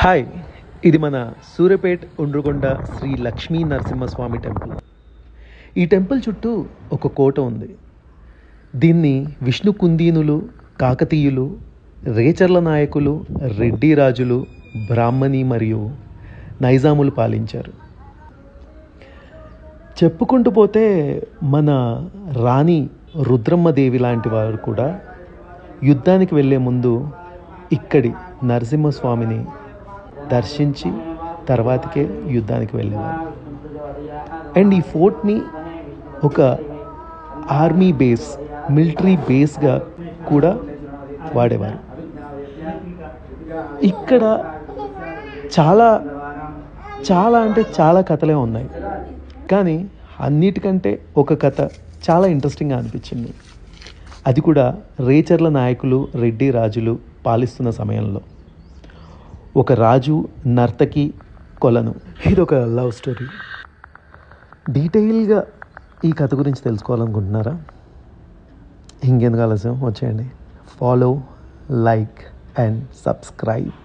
Hi, ఇది మన Suryapet Undrugonda Shri Lakshmi Narasimhaswamy temple. ఈ టెంపుల్ చుట్టూ ఒక కోట ఉంది. దీన్ని విష్ణు కుందీనులు, కాకతీయులు, రేచర్ల నాయకులు, రెడ్డి రాజులు, బ్రాహ్మణి మరియు నైజాములు పాలించారు. చెప్పుకుంటూ పోతే మన రాణి రుద్రమ్మదేవి లాంటి వారు కూడా యుద్ధానికి వెళ్ళే ముందు ఇక్కడి నరసింహస్వామిని దర్శించి తర్వాతకే యుద్ధానికి వెళ్ళేవారు. అండ్ ఈ ఫోర్ట్ని ఒక ఆర్మీ బేస్, మిలిటరీ బేస్గా కూడా వాడేవారు. ఇక్కడ చాలా చాలా అంటే చాలా కథలే ఉన్నాయి, కానీ అన్నిటికంటే ఒక కథ చాలా ఇంట్రెస్టింగ్గా అనిపించింది. అది కూడా రేచర్ల నాయకులు, రెడ్డి రాజులు పాలిస్తున్న సమయంలో ఒక రాజు, నర్తకి, కొలను. ఇది ఒక లవ్ స్టోరీ. డీటెయిల్గా ఈ కథ గురించి తెలుసుకోవాలనుకుంటున్నారా? ఇంకెందుకు ఆలస్యం, వచ్చేయండి. Follow, like and subscribe.